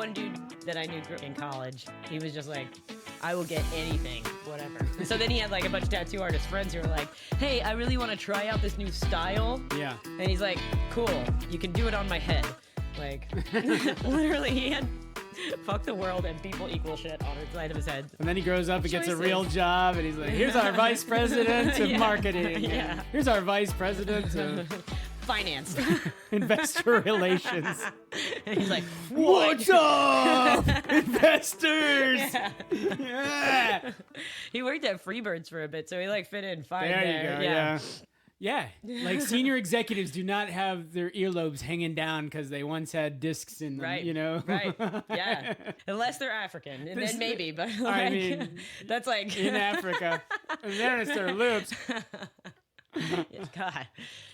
one dude that I knew in college, he was just like, I will get anything, whatever. So then he had like a bunch of tattoo artist friends who were like, hey, I really want to try out this new style. Yeah. And he's like, cool, you can do it on my head. Like, literally, he had fuck the world and people equal shit on the side of his head. And then he grows up and gets a Choices. real job, and he's like, here's our vice president of marketing. Yeah. Here's our vice president of Finance. investor relations. And he's like, What's up, investors? Yeah. He worked at Freebirds for a bit, so he like fit in fine There there. you go. Yeah. Yeah, like senior executives do not have their earlobes hanging down because they once had discs in them, Right. you know? Right. Yeah. Unless they're African, and then maybe, but like, I mean, that's like in Africa, and then it's their loops. God.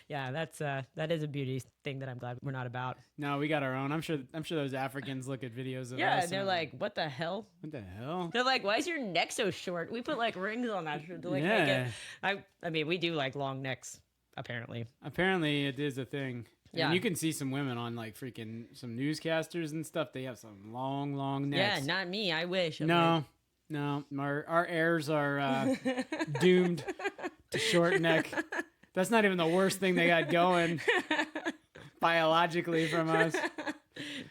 Yeah, that is a beauty thing that I'm glad we're not about. No, we got our own. I'm sure those Africans look at videos of Yeah, us. and they're like, what the hell? what the hell? They're like, why is your neck so short? We put like rings on that shit to like Yeah. make it. I mean, we do like long necks, apparently. Apparently, it is a thing. Yeah. And you can see some women on like freaking some newscasters and stuff. They have some long necks. Yeah, not me. I wish. No. Our heirs are doomed to short neck. That's not even the worst thing they got going biologically from us.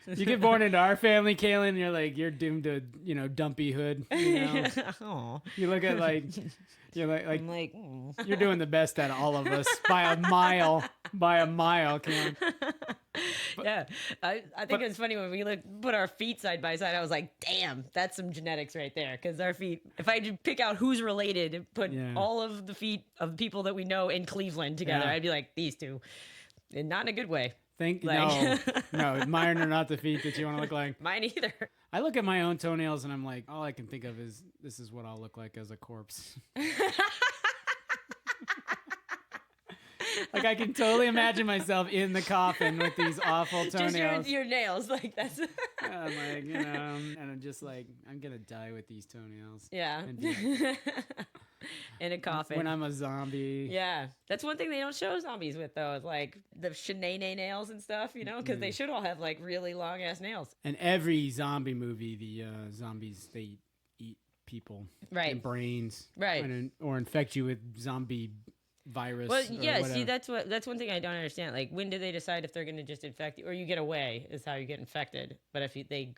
You get born into our family, Kalyn, you're doomed to, dumpy hood. You know? Aw. You look at you're like I'm like, mm. you're doing the best out of all of us by a mile, Kalyn. Yeah, I think it's funny when we put our feet side by side. I was like, damn, that's some genetics right there. Because our feet, if I could pick out who's related and put all of the feet of people that we know in Cleveland together, I'd be like, these two. And not in a good way. No, mine are not the feet that you want to look like. Mine either. I look at my own toenails and I'm like, all I can think of is this is what I'll look like as a corpse. Like I can totally imagine myself in the coffin with these awful toenails. Just your nails, like that's. I'm like, and I'm just like, I'm gonna die with these toenails. Yeah. And In a coffin. when I'm a zombie. Yeah, that's one thing they don't show zombies with though, is like the shenane nails and stuff, because they should all have like really long ass nails. And every zombie movie, the zombies they eat people, Right. and brains, Right. or infect you with zombie virus. Well, or yeah. whatever. See, that's one thing I don't understand. Like, when do they decide if they're going to just infect you, or you get away is how you get infected? But if they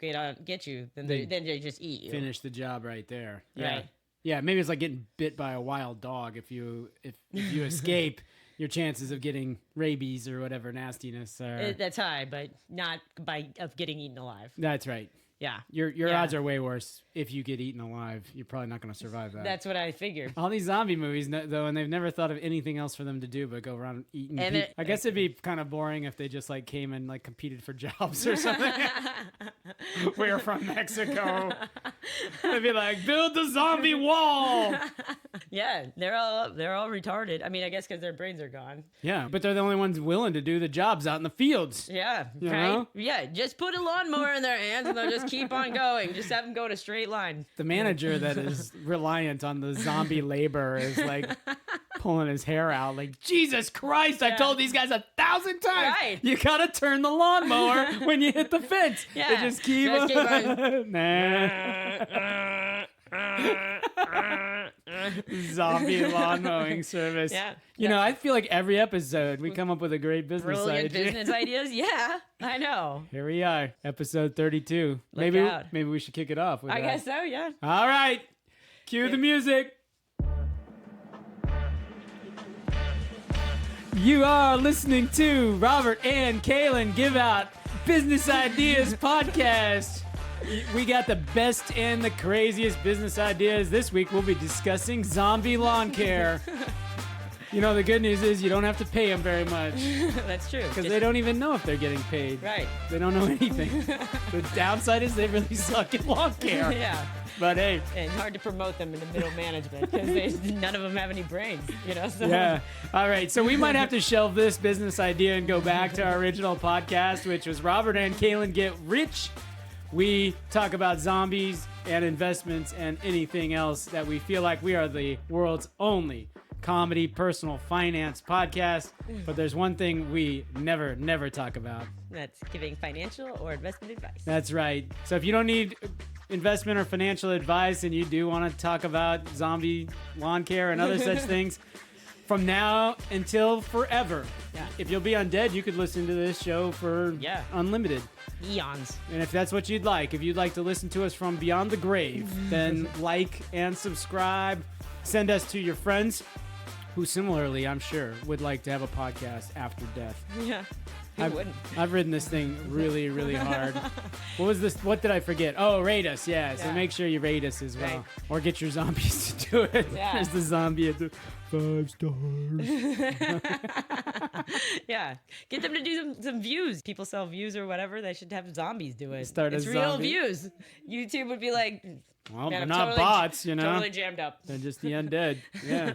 get you, then they just eat you. Finish the job right there. Yeah. Right. Yeah, maybe it's like getting bit by a wild dog. If you escape, your chances of getting rabies or whatever nastiness are. That's high, but not of getting eaten alive. That's right. Yeah. Your odds are way worse if you get eaten alive. You're probably not going to survive that. That's what I figured. All these zombie movies, though, and they've never thought of anything else for them to do but go around eating people. I guess it'd be kind of boring if they just like came and like competed for jobs or something. We're from Mexico. They'd be like, build the zombie wall. Yeah, they're all retarded. I mean, I guess because their brains are gone. Yeah, but they're the only ones willing to do the jobs out in the fields. Yeah, You right? know? Yeah, just put a lawnmower in their hands and they'll just keep on going. Just have them go in a straight line. The manager that is reliant on the zombie labor is like pulling his hair out like, Jesus Christ, I've told these guys 1,000 times. Right. You gotta turn the lawnmower when you hit the fence. Yeah. They just keep on. Zombie lawn mowing service. Yeah. You know, I feel like every episode we come up with a great business Brilliant idea. business ideas. Yeah, I know. Here we are, episode 32. Look out. Maybe we should kick it off with I that. guess so, yeah. All right. Cue the music. You are listening to Robert and Kalyn Give Out Business Ideas Podcast. We got the best and the craziest business ideas. This week we'll be discussing zombie lawn care. You know, the good news is you don't have to pay them very much That's true. because they don't even know if they're getting paid. Right. They don't know anything. The downside is they really suck at lawn care. Yeah. But hey. And hard to promote them in the middle management because none of them have any brains, So. Yeah. All right. So we might have to shelve this business idea and go back to our original podcast, which was Robert and Kalyn Get Rich. We talk about zombies and investments and anything else that we feel like we are the world's only comedy, personal finance podcast. But there's one thing we never talk about. That's giving financial or investment advice. That's right. So if you don't need investment or financial advice and you do want to talk about zombie lawn care and other such things, from now until forever. Yeah. If you'll be undead, you could listen to this show for unlimited. Eons. And if that's what you'd like, if you'd like to listen to us from beyond the grave, then like and subscribe. Send us to your friends who similarly, I'm sure, would like to have a podcast after death. Yeah. I've ridden this thing really, really hard. What was this? What did I forget? Oh, rate us. Yeah. So make sure you rate us as well. Right. Or get your zombies to do it. Yeah. There's the zombie at the 5 stars. Yeah. Get them to do some views. People sell views or whatever. They should have zombies do it. Start it's a real zombie. views. YouTube would be like, Well, man, they're I'm not totally bots, you know. Totally jammed up. They're just the undead. Yeah.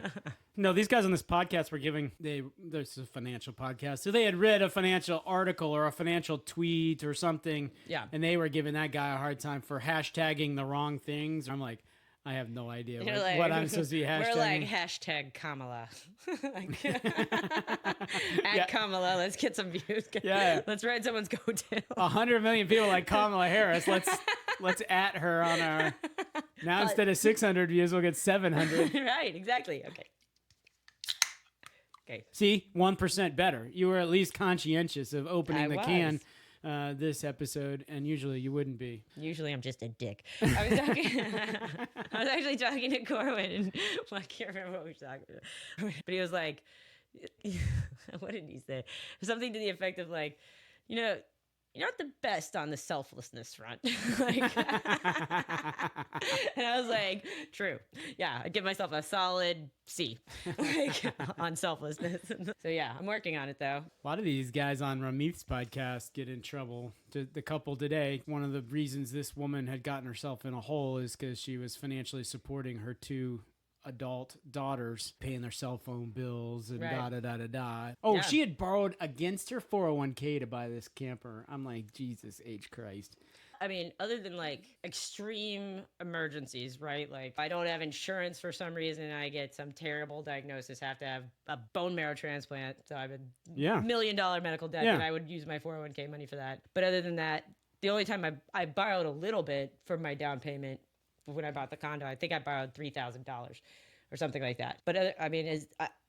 No, these guys on this podcast were there's a financial podcast. So they had read a financial article or a financial tweet or something. Yeah. And they were giving that guy a hard time for hashtagging the wrong things. I'm like, I have no idea what I'm supposed to be hashtagging. We're like hashtag Kamala. At Kamala, let's get some views. Yeah. Let's ride someone's coattail. 100 million people like Kamala Harris. Let's at her on our. Now instead of 600 views, we'll get 700. Right, exactly. Okay. See, 1% better. You were at least conscientious of opening the can this episode, and usually you wouldn't be. Usually I'm just a dick. I was actually talking to Corwin, and I can't remember what we were talking about. But he was like, what did he say? Something to the effect of like, you're not the best on the selflessness front. And I was like, true. Yeah, I give myself a solid C on selflessness. So yeah, I'm working on it though. A lot of these guys on Ramith's podcast get in trouble. The couple today, one of the reasons this woman had gotten herself in a hole is because she was financially supporting her 2 adult daughters, paying their cell phone bills and da-da-da-da-da. Oh, she had borrowed against her 401k to buy this camper. I'm like, Jesus H. Christ. I mean, other than like extreme emergencies, right? Like if I don't have insurance for some reason, I get some terrible diagnosis, have to have a bone marrow transplant. So I have a $1 million medical debt and I would use my 401k money for that. But other than that, the only time I borrowed a little bit for my down payment when I bought the condo, I think I borrowed $3,000 or something like that. But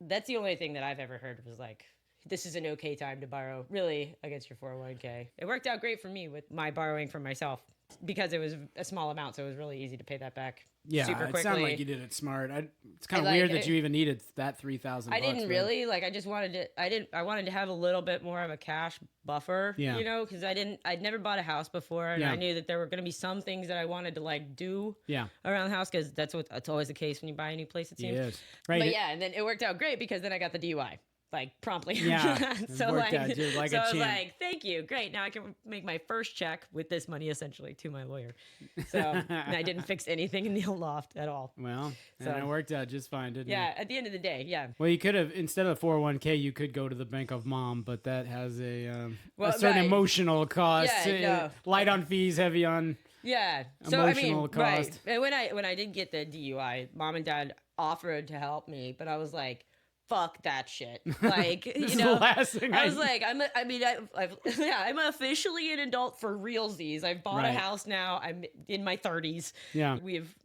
that's the only thing that I've ever heard was like, this is an okay time to borrow really against your 401k. It worked out great for me with my borrowing for myself because it was a small amount. So it was really easy to pay that back. Yeah, super quickly. It sounded like you did it smart. It's kind of weird that you even needed that $3,000. I didn't really like. I just wanted to. I wanted to have a little bit more of a cash buffer. Yeah. Because I'd never bought a house before, and I knew that there were going to be some things that I wanted to like do. Around the house, because that's always the case when you buy a new place. It seems. Yes. Right. But and then it worked out great because then I got the DUI. Like promptly. Yeah. So like I was like, thank you. Great. Now I can make my first check with this money essentially to my lawyer. So and I didn't fix anything in the loft at all. Well, and it worked out just fine, didn't it? Yeah, at the end of the day, yeah. Well, you could have, instead of 401k, you could go to the Bank of Mom, but that has a certain emotional cost. Yeah, light on fees, heavy on emotional cost. Right. And when I did get the DUI, Mom and Dad offered to help me, but I was like, fuck that shit. Like, the last thing I was like, I'm officially an adult for realsies. I've bought a house now. I'm in my 30s. Yeah. We've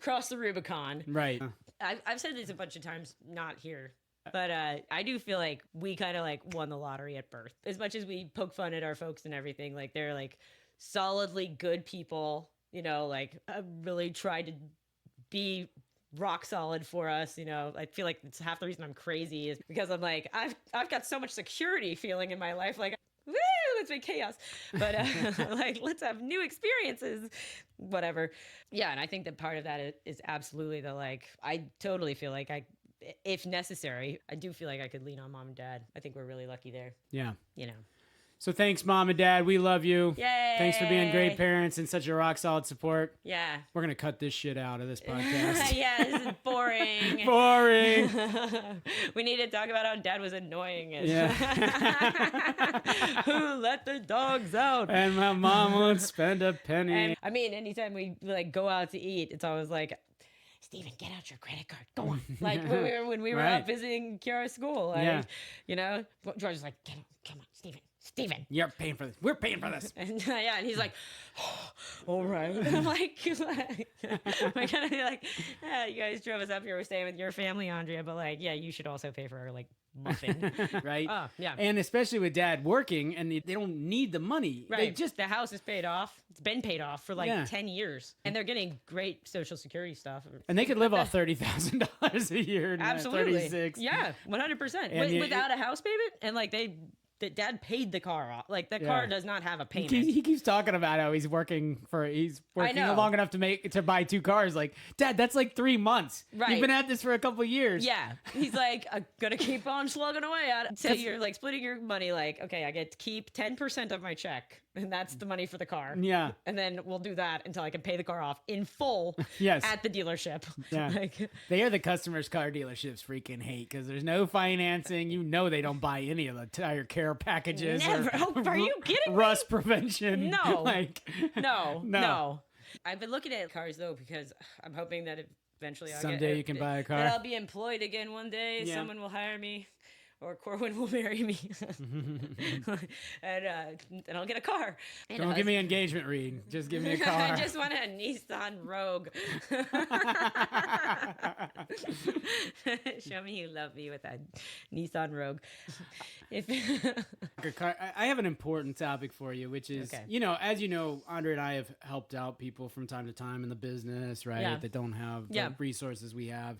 crossed the Rubicon. Right. I've said this a bunch of times, not here. But I do feel like we kind of like won the lottery at birth. As much as we poke fun at our folks and everything, like they're like solidly good people, like really tried to be rock solid for us. I feel like it's half the reason I'm crazy is because I'm like, I've got so much security feeling in my life. Like, woo, let's make chaos. But like, let's have new experiences, whatever. Yeah. And I think that part of that is absolutely I totally feel like if necessary, I do feel like I could lean on Mom and Dad. I think we're really lucky there. Yeah. So thanks, Mom and Dad. We love you. Yay! Thanks for being great parents and such a rock solid support. Yeah. We're going to cut this shit out of this podcast. Yeah, this is boring. Boring. We need to talk about how Dad was annoying. Yeah. Who let the dogs out? And my mom won't spend a penny. And, I mean, anytime we go out to eat, it's always like, Steven, get out your credit card. Go on. Like when we were Right. out visiting Kiara's school. Like, Yeah. you know, George is like, come on, Steven. You're paying for this. We're paying for this. And and he's like, oh, all right. And I'm like, we're gonna be like, yeah, you guys drove us up here. We're staying with your family, Andrea, but like, yeah, you should also pay for our like muffin. Right? Oh, yeah. And especially with Dad working, and they don't need the money. Right. They just The house is paid off. It's been paid off for like Yeah. 10 years. And they're getting great Social Security stuff. and they could live off $30,000 a year. Not Absolutely. 36. Yeah, 100%. And Without a house payment, and like that Dad paid the car off. Like that car does not have a payment. He keeps talking about how he's working know. long enough to buy 2 cars. Like, Dad, that's like 3 months. Right. You've been at this for a couple years. Yeah, he's like, I'm gonna keep on slugging away at it. So you're like splitting your money. Like, okay, I get to keep 10% of my check, and that's the money for the car. Yeah. And then we'll do that until I can pay the car off in full. Yes. At the dealership. Yeah. Like, They are the customers car dealerships freaking hate because there's no financing. You know they don't buy any of the tire care packages. never. Oh, are you kidding me? Rust prevention. No. Like, No. I've been looking at cars though because I'm hoping that eventually Someday you can buy a car. That I'll be employed again one day. Yeah. Someone will hire me, or Corwin will marry me, and I'll get a car. And Don't give me an engagement ring. Just give me a car. I just want a Nissan Rogue. Show me you love me with that Nissan Rogue. I have an important topic for you, which is, Okay. as you know, Andre and I have helped out people from time to time in the business, right? Yeah. That don't have Yeah. the resources we have.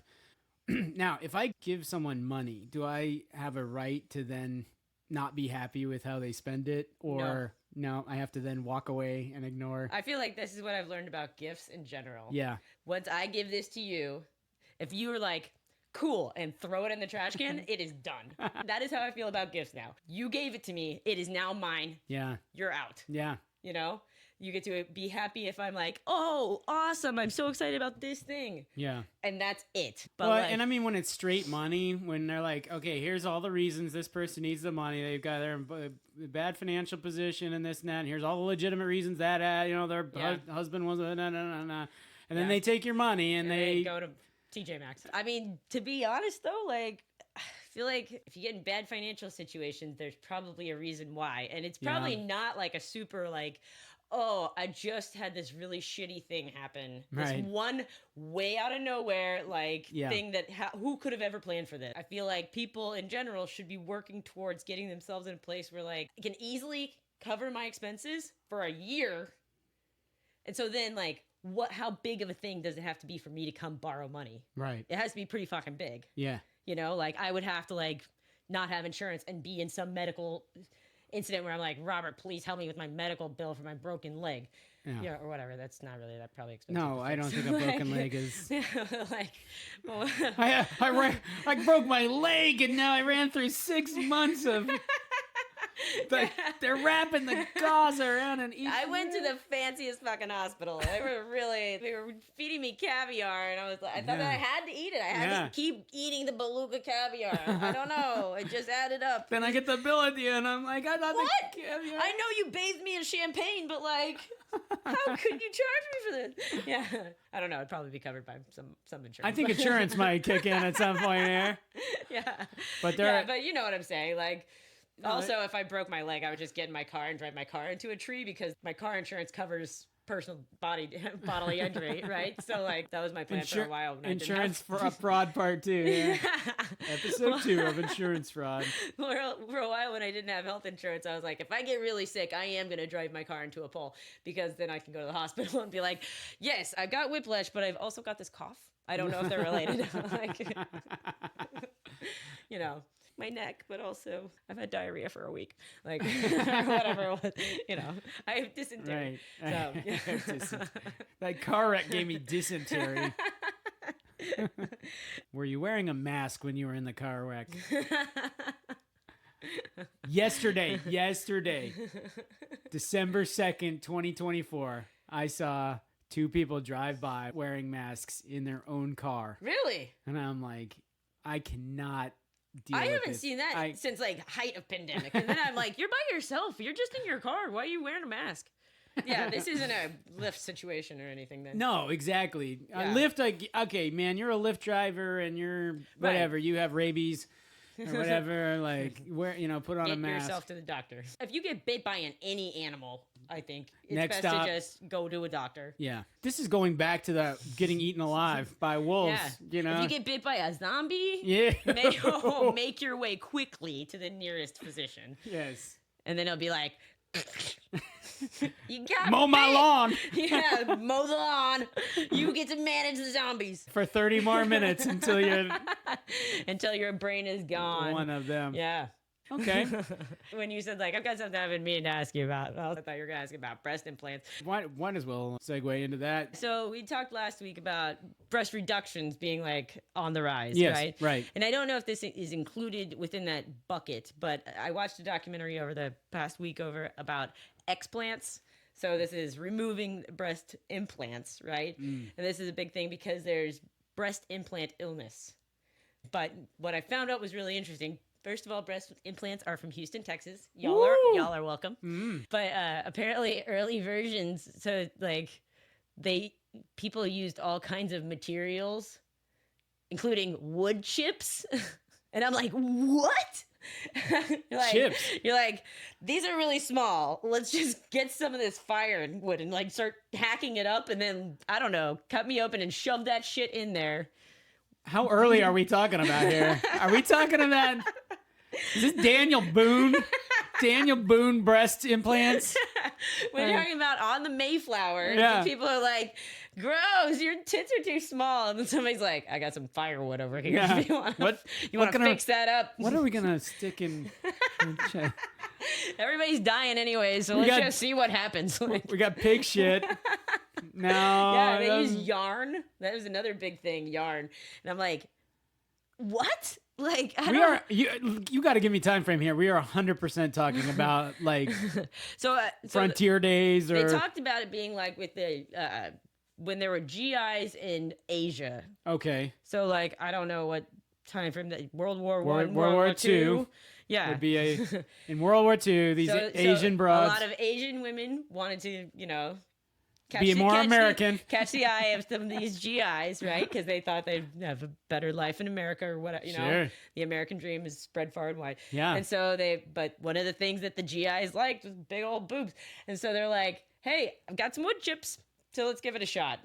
Now, if I give someone money, do I have a right to then not be happy with how they spend it? Or no, I have to then walk away and ignore? I feel like this is what I've learned about gifts in general. Yeah. Once I give this to you, if you were like, cool, and throw it in the trash can, it is done. That is how I feel about gifts now. You gave it to me. It is now mine. Yeah. You're out. Yeah. You know? You get to be happy if I'm like, oh, awesome. I'm so excited about this thing. Yeah. And that's it. But Well, like, and I mean, when it's straight money, when they're like, okay, here's all the reasons this person needs the money. They've got their bad financial position and this and that. And here's all the legitimate reasons that, their husband was, and then they take your money and they go to TJ Maxx. I mean, to be honest though, like, I feel like if you get in bad financial situations, there's probably a reason why. And it's probably not like a super like, oh, I just had this really shitty thing happen. This Right. one way out of nowhere, like, Yeah. thing that who could have ever planned for this? I feel like people in general should be working towards getting themselves in a place where, like, I can easily cover my expenses for a year. And so then, like, how big of a thing does it have to be for me to come borrow money? Right. It has to be pretty fucking big. Yeah. You know, like, I would have to, like, not have insurance and be in some medical incident where I'm like, Robert, please help me with my medical bill for my broken leg. Yeah. Or whatever. That's not really that probably expensive. No, to I don't fix. think a broken leg is. like, well, I broke my leg and now I ran through 6 months of. They're wrapping the gauze around and eating. I went to the fanciest fucking hospital. They were feeding me caviar, and I thought that I had to eat it. I had to keep eating the beluga caviar. I don't know. It just added up. Then I get the bill at the end. I'm like, I thought What? the caviar. I know you bathed me in champagne, but like, how could you charge me for this? Yeah, I don't know. It'd probably be covered by some insurance. I think insurance might kick in at some point here. Yeah, But but you know what I'm saying, like. Also, if I broke my leg, I would just get in my car and drive my car into a tree because my car insurance covers personal bodily injury, right? So, like, that was my plan for a while. When Insurance fraud part 2. Yeah. Episode 2 of insurance fraud. For a while when I didn't have health insurance, I was like, if I get really sick, I am going to drive my car into a pole because then I can go to the hospital and be like, yes, I've got whiplash, but I've also got this cough. I don't know if they're related. Like, you know. My neck, but also I've had diarrhea for a week, like, or whatever it was, you know. I have dysentery. Right. So. That car wreck gave me dysentery. Were you wearing a mask when you were in the car wreck? Yesterday, December 2nd, 2024, I saw 2 people drive by wearing masks in their own car. Really? And I'm like, I cannot deal I with haven't this. seen that since like height of pandemic. And then I'm like, you're by yourself. You're just in your car. Why are you wearing a mask? Yeah, this isn't a Lyft situation or anything then. No, exactly. Yeah. Lyft, okay, man, you're a Lyft driver and you're whatever. You have rabies or whatever. Like, put on a mask. Get yourself to the doctor. If you get bit by any animal, I think it's Next best stop. to just go to a doctor. Yeah. This is going back to the getting eaten alive by wolves. Yeah. If you get bit by a zombie, yeah. make your way quickly to the nearest physician. Yes. And then it'll be like, you got mow my lawn. Yeah, mow the lawn. You get to manage the zombies for 30 more minutes until your brain is gone. One of them. Yeah. Okay. When you said, like, I've got something I've been meaning to ask you about, I thought you were going to ask about breast implants. Might as well segue into that. So we talked last week about breast reductions being, like, on the rise, yes, right? Right. And I don't know if this is included within that bucket, but I watched a documentary over the past week about explants. So this is removing breast implants, right? And this is a big thing because there's breast implant illness. But what I found out was really interesting. First of all, breast implants are from Houston, Texas. Y'all are welcome. But apparently, early versions, so like people used all kinds of materials, including wood chips, and I'm like, what? Chips. You're like, these are really small. Let's just get some of this firewood and like start hacking it up, and then I don't know, cut me open and shove that shit in there. How early are we talking about here? Are we talking about... Is this Daniel Boone? Daniel Boone breast implants? We're talking about on the Mayflower. Yeah. People are like, gross, your tits are too small. And then somebody's like, I got some firewood over here. Yeah. If you want to fix that up. What are we going to stick in? Everybody's dying anyway, so let's just see what happens. We got pig shit. No. Yeah, they use yarn. That was another big thing, yarn. And I'm like, what? Like, you got to give me time frame here. We are 100% talking about like frontier days, or they talked about it being like with the when there were GIs in Asia. Okay. So like I don't know what time frame that World War I, World War II. Yeah. Would be in World War II. These Asian broads. A lot of Asian women wanted to catch the eye of some of these GIs, right? Because they thought they'd have a better life in America or whatever. Sure. The American dream is spread far and wide. Yeah. And so but one of the things that the GIs liked was big old boobs. And so they're like, hey, I've got some wood chips, so let's give it a shot.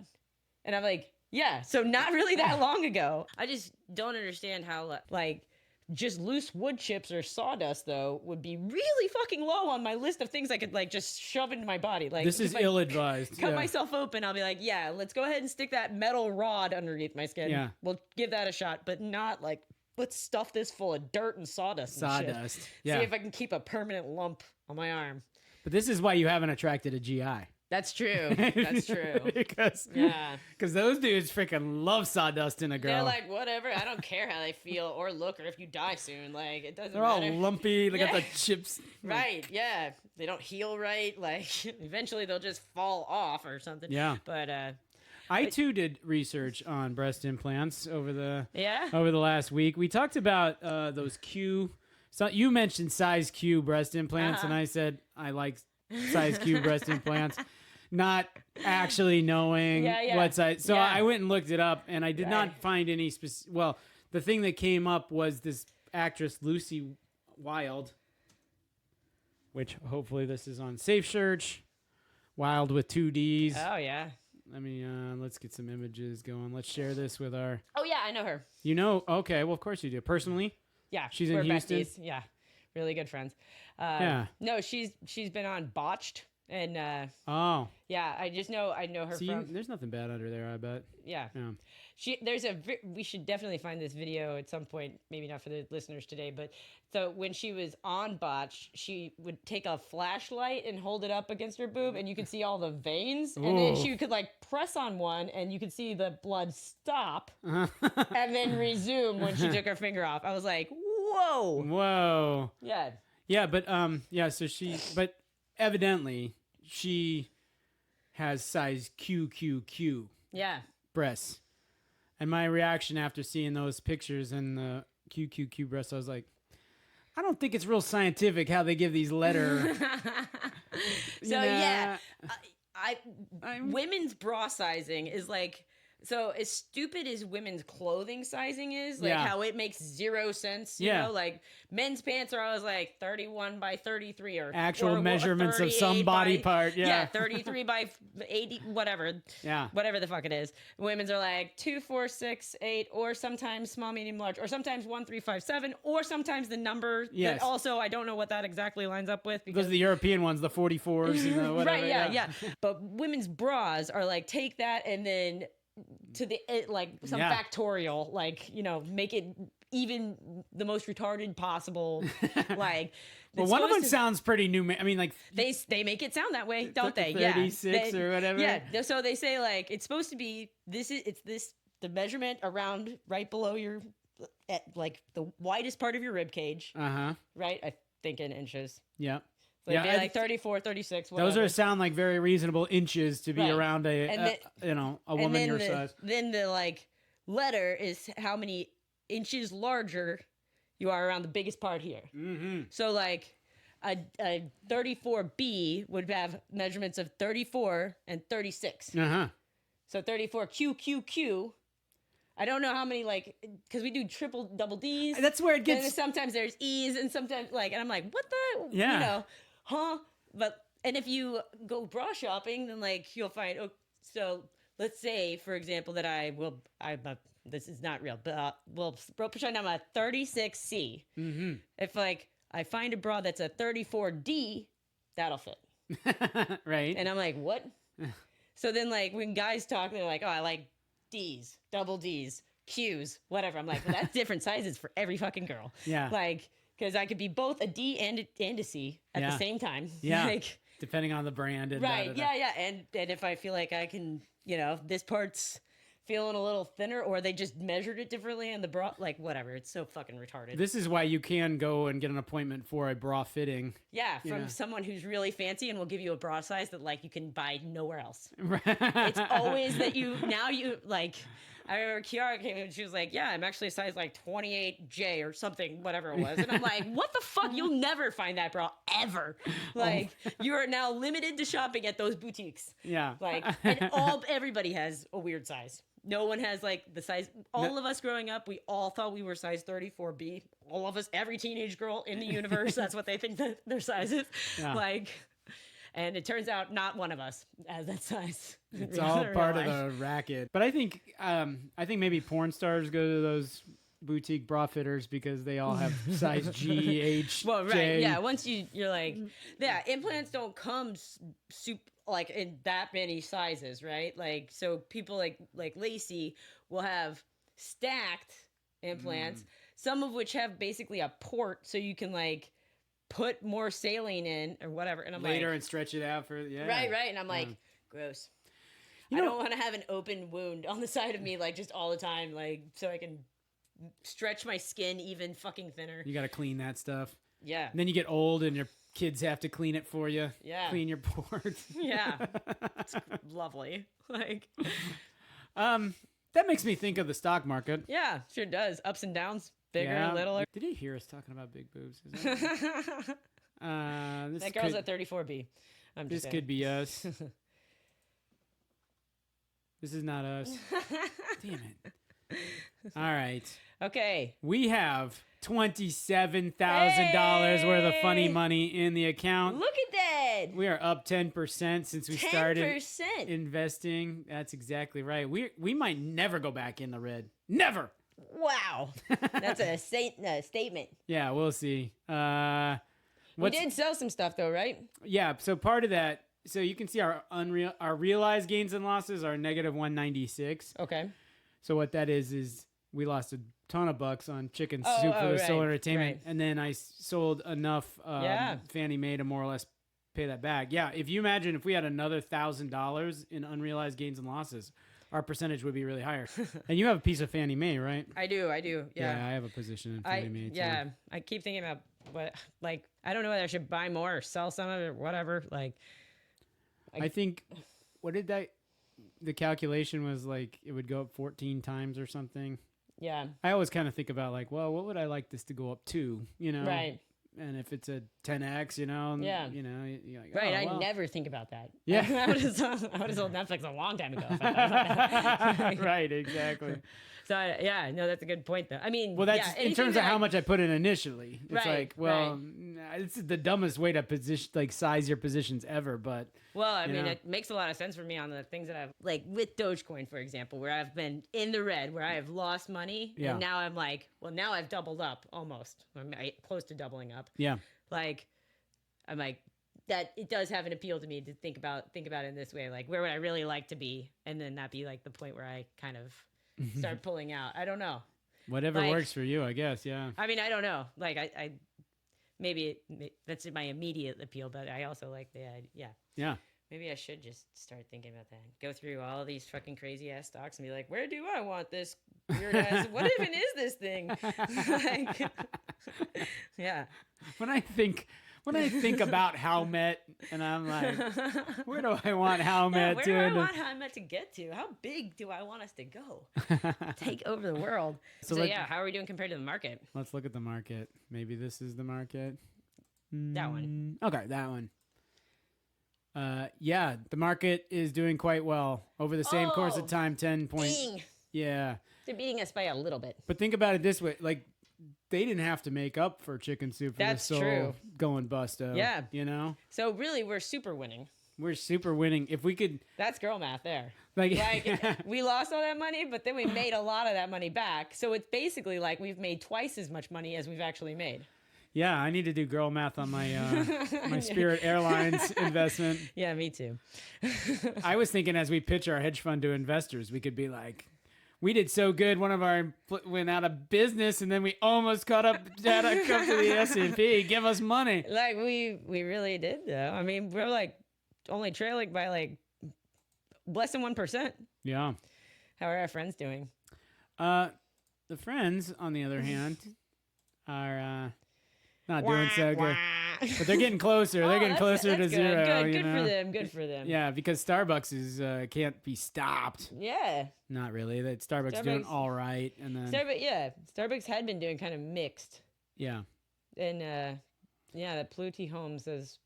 And I'm like, yeah, so not really that long ago. I just don't understand how, like, just loose wood chips or sawdust, though, would be really fucking low on my list of things I could, like, just shove into my body. Like, this is ill-advised. Cut myself open, I'll be like, yeah, let's go ahead and stick that metal rod underneath my skin. Yeah. We'll give that a shot, but not, like, let's stuff this full of dirt and sawdust and shit. Yeah. See if I can keep a permanent lump on my arm. But this is why you haven't attracted a GI. That's true. That's true. Because those dudes freaking love sawdust in a girl. They're like, whatever. I don't care how they feel or look or if you die soon. Like, it doesn't They're matter. all lumpy. They got the chips. Right. Yeah. They don't heal right. Like, eventually they'll just fall off or something. Yeah. But I too did research on breast implants over the over the last week. We talked about those Q. So you mentioned size Q breast implants, and I said I like size Q breast implants. Not actually knowing what size. So I went and looked it up, and I did not find any specific. Well, the thing that came up was this actress, Lucy Wilde, which hopefully this is on Safe Search. Wilde with 2 Ds. Oh, yeah. Let me, let's get some images going. Let's share this with our... Oh, yeah, I know her. You know? Okay, well, of course you do. Personally? Yeah. She's in Houston? Besties. Yeah. Really good friends. No, she's been on Botched. And yeah, I know her from. There's nothing bad under there, I bet. Yeah. We should definitely find this video at some point. Maybe not for the listeners today, but so when she was on Botch, she would take a flashlight and hold it up against her boob, and you could see all the veins, and then she could like press on one, and you could see the blood stop, and then resume when she took her finger off. I was like, whoa. Yeah, but but evidently she has size QQQ breasts. And my reaction after seeing those pictures and the QQQ breasts, I was like, I don't think it's real scientific how they give these letter. Yeah, women's bra sizing is like. So as stupid as women's clothing sizing is, like how it makes zero sense, you know, like men's pants are always like 31 by 33 or actual measurements of some body part. Yeah. 33 by 80, whatever. Yeah. Whatever the fuck it is. Women's are like 2, 4, 6, 8, or sometimes small, medium, large, or sometimes 1, 3, 5, 7, or sometimes the number that also I don't know what that exactly lines up with. Because the European ones, the 44s and the whatever. Right, yeah. But women's bras are like take that and then to the like some factorial, like, you know, make it even the most retarded possible. Like, well, one of them sounds pretty new. I mean, like they make it sound that way, don't they? 36 or whatever. Yeah. So they say like it's supposed to be the measurement around right below your at like the widest part of your rib cage. Right. I think in inches. Yeah. So it'd be like 34, 36, whatever. Those sound like very reasonable inches to be around a woman your size. Then the like letter is how many inches larger you are around the biggest part here. Mm-hmm. So like a 34B would have measurements of 34 and 36. So 34QQQ. I don't know how many, like, because we do triple, double Ds. That's where it gets. And sometimes there's E's and sometimes, like, and I'm like, what the? Yeah. You know, huh? And if you go bra shopping, then, like, you'll find, so let's say, for example, that this is not real, but we'll pretend I'm a 36C. Mm-hmm. If, like, I find a bra that's a 34D, that'll fit. Right. And I'm like, what? So then, like, when guys talk, they're like, oh, I like D's, double D's, Q's, whatever. I'm like, well, that's different sizes for every fucking girl. Yeah. Like, because I could be both a D and a C at the same time. Yeah. Like, depending on the brand. And right. Yeah. And if I feel like I can, you know, this part's feeling a little thinner, or they just measured it differently and the bra, like, whatever. It's so fucking retarded. This is why you can go and get an appointment for a bra fitting. Yeah, from someone who's really fancy and will give you a bra size that, like, you can buy nowhere else. It's always that like, I remember Kiara came in and she was like, yeah, I'm actually a size like 28J or something, whatever it was. And I'm like, what the fuck? You'll never find that bra ever. Like, you are now limited to shopping at those boutiques. Yeah. Like, and everybody has a weird size. No one has, like, the size. All of us growing up, we all thought we were size 34B. All of us, every teenage girl in the universe, that's what they think that their size is. Yeah. Like, and it turns out not one of us has that size. It's all part of the racket. But I think maybe porn stars go to those boutique bra fitters because they all have size G, H, well, right, J. yeah. Once you're like, yeah, implants don't come like in that many sizes, right? Like, so people like Lacey will have stacked implants, some of which have basically a port so you can like put more saline in or whatever. And I'm later and stretch it out for right. And I'm like, gross. I don't want to have an open wound on the side of me like just all the time, like so I can stretch my skin even fucking thinner. You got to clean that stuff. Yeah. And then you get old and your kids have to clean it for you. Yeah. Clean your ports. Yeah. It's lovely. Like, that makes me think of the stock market. Yeah, sure does. Ups and downs, bigger, littler. Did he hear us talking about big boobs? That girl's at 34B. This could be us. This is not us. Damn it. All right. Okay. We have $27,000 worth of funny money in the account. Look at that. We are up 10% since we started investing. That's exactly right. We might never go back in the red. Never. Wow. That's a statement. Yeah, we'll see. We did sell some stuff though, right? Yeah, so part of that, so you can see our realized gains and losses are negative 196. Okay. So what that is we lost a ton of bucks on chicken soup for the solar entertainment, and then I sold enough Fannie Mae to more or less pay that back. Yeah, if you imagine if we had another $1,000 in unrealized gains and losses, our percentage would be really higher. And you have a piece of Fannie Mae, right? I do. Yeah, I have a position in Fannie Mae too. Yeah, I keep thinking about like, I don't know whether I should buy more or sell some of it or whatever. Like, I think, the calculation was like it would go up 14 times or something. Yeah. I always kind of think about like, well, what would I like this to go up to? You know. Right. And if it's a 10x, you know, yeah. you know, you're like, right. Oh, well. I never think about that. Yeah. I would have sold Netflix a long time ago. If I thought about that. Right. Exactly. So yeah, no, that's a good point though. I mean, well, that's in terms of how much I put in initially. It's right, like, well, it's the dumbest way to position, like size your positions ever. But well, I mean, it makes a lot of sense for me on the things that I've like with Dogecoin, for example, where I've been in the red, where I have lost money, and now I'm like, well, now I've doubled up almost. I'm close to doubling up. Yeah. Like, I'm like that. It does have an appeal to me to think about it in this way. Like, where would I really like to be, and then that be like the point where I kind of start pulling out. I don't know. Whatever works for you, I guess. Yeah. I mean, I don't know. Like, I maybe that's my immediate appeal, but I also like the idea. Yeah. Maybe I should just start thinking about that. Go through all of these fucking crazy ass stocks and be like, where do I want this weird ass? What even is this thing? Like, yeah. When I think about Howmet, and I'm like, where do I want Howmet where to? do I want Howmet to get to? How big do I want us to go? Take over the world. So yeah, how are we doing compared to the market? Let's look at the market. Maybe this is the market. That one. Okay, that one. Yeah, the market is doing quite well over the same course of time. 10 points. Dang. Yeah. They're beating us by a little bit. But think about it this way: like, they didn't have to make up for chicken soup for That's the soul true. Going busto. Yeah. You know? So really, we're super winning. We're super winning. If we could... That's girl math there. Like we lost all that money, but then we made a lot of that money back. So it's basically like we've made twice as much money as we've actually made. Yeah, I need to do girl math on my my Spirit Airlines investment. Yeah, me too. I was thinking as we pitch our hedge fund to investors, we could be like, we did so good. One of our went out of business, and then we almost caught up. Had to come to the S&P. Give us money. Like we really did though. I mean, we're like only trailing by like less than 1%. Yeah. How are our friends doing? The friends, on the other hand, are not doing so good. But they're getting closer. They're getting closer to good. zero. Good for them. Good for them. Yeah, because Starbucks is can't be stopped. Yeah. Not really. That Starbucks doing all right, and then Starbucks had been doing kind of mixed. Yeah. And that Pluti Homes is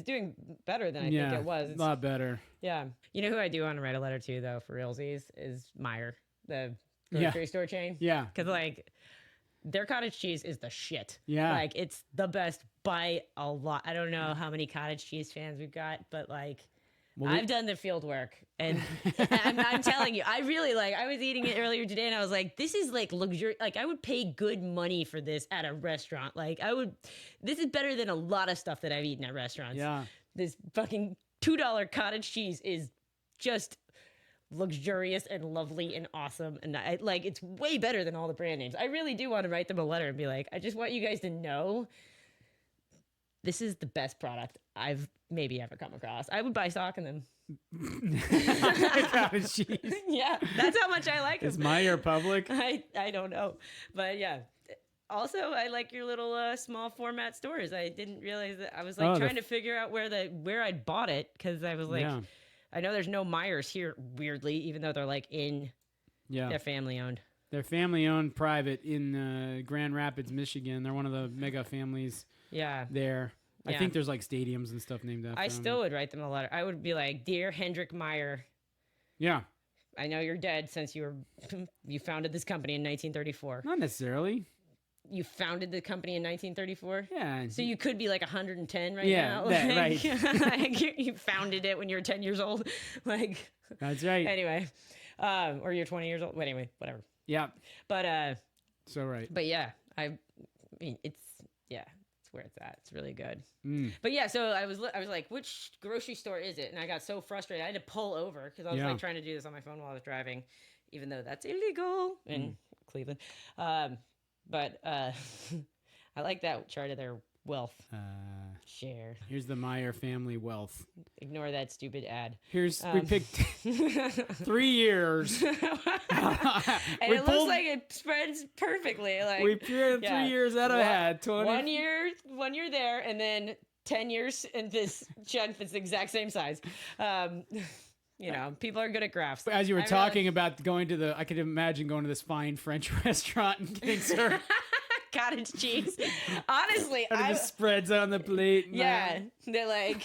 doing better than I think it was. A lot better. Yeah. You know who I do want to write a letter to though for realsies is Meijer, the grocery store chain. Yeah. Because like their cottage cheese is the shit. Yeah. Like it's the best by a lot. I don't know how many cottage cheese fans we've got, but like I've done the field work, and I'm telling you, I really like. I was eating it earlier today, and I was like, "This is like luxury. Like, I would pay good money for this at a restaurant. Like, I would. This is better than a lot of stuff that I've eaten at restaurants. Yeah, this fucking $2 cottage cheese is just luxurious and lovely and awesome, and I like. It's way better than all the brand names. I really do want to write them a letter and be like, I just want you guys to know." This is the best product I've maybe ever come across. I would buy stock in them. Cottage cheese. Yeah, that's how much I like them. Is Meijer public? I don't know, but yeah. Also, I like your little small format stores. I didn't realize that. I was like trying to figure out where I'd bought it because I was like, I know there's no Meijers here. Weirdly, even though they're like they're family owned. They're family owned, private in Grand Rapids, Michigan. They're one of the mega families. Yeah. There. I think there's like stadiums and stuff named after them. I still would write them a letter. I would be like, "Dear Hendrik Meijer. Yeah. I know you're dead since you founded this company in 1934. Not necessarily. You founded the company in 1934? Yeah. So you could be like 110 right now. Yeah, right. Like you founded it when you were 10 years old. Like. That's right. Anyway. Or you're 20 years old. Well, anyway, whatever. Yeah. But so right. But yeah, I mean it's where it's at. It's really good. But yeah, so I was like, which grocery store is it? And I got so frustrated. I had to pull over because I was like trying to do this on my phone while I was driving, even though that's illegal in Cleveland. But I like that chart of their wealth share. Here's the Meijer family wealth. Ignore that stupid ad. We picked 3 years. And it looks like it spreads perfectly. Like we paired 3 years out of had 20. 1 year there, and then 10 years in this chunk that's the exact same size. You know, people are good at graphs. As you were talking about going to I could imagine going to this fine French restaurant and getting served cottage cheese. Honestly, it just spreads on the plate. Yeah, they like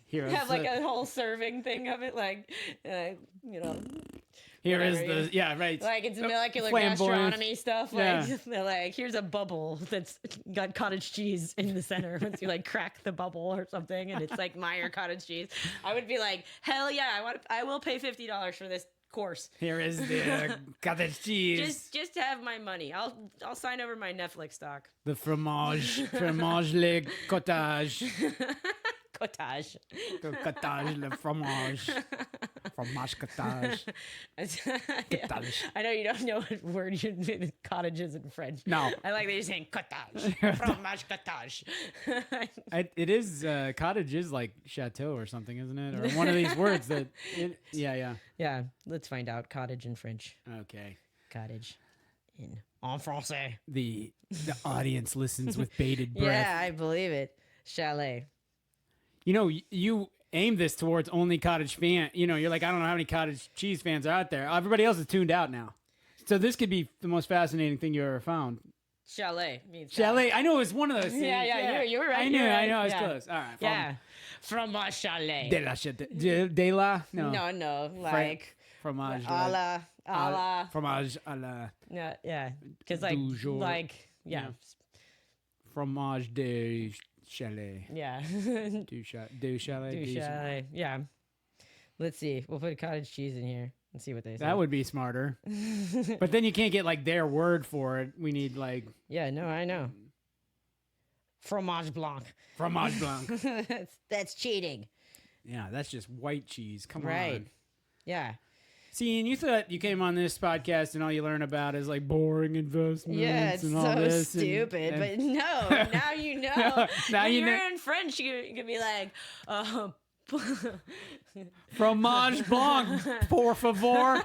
Here have like a whole serving thing of it, like you know. Here is the right. Like it's molecular flamboyant gastronomy stuff. Like they're like, here's a bubble that's got cottage cheese in the center. Once you like crack the bubble or something, and it's like Meyer cottage cheese, I would be like, hell yeah, I will pay $50 for this course. Here is the cottage cheese. Just have my money. I'll sign over my Netflix stock. The fromage le cottage. Cottage. Cottage le fromage. Fromage cottage. Cottage. I know you don't know what word cottage is in French. No. I like that you're saying cottage. Fromage cottage. It is, cottage is like chateau or something, isn't it? Or one of these words that, yeah. Yeah, let's find out. Cottage in French. Okay. Cottage en français. The audience listens with bated breath. Yeah, I believe it. Chalet. You know, you aim this towards only cottage fan. You know, you're like, I don't know how many cottage cheese fans are out there. Everybody else is tuned out now. So this could be the most fascinating thing you ever found. Chalet means chalet. I know it was one of those things. Yeah. You were right. I knew. Right. I know. I was close. All right. Yeah. Fromage chalet. De la? No. No. Like fromage. A la. Fromage à la. Yeah. Because yeah. Fromage de chalet. Yeah. Du chalet. Yeah. Let's see. We'll put cottage cheese in here and see what they say. That would be smarter. But then you can't get like their word for it. We need like. Yeah, no, I know. Fromage blanc. Fromage blanc. That's cheating. Yeah, that's just white cheese. Come on. Right. Yeah. See, and you thought you came on this podcast and all you learn about is like boring investments. Yeah, it's and all so this stupid. But no, now you know. Now when you you're know. in French, you can be like, fromage blanc, por favor.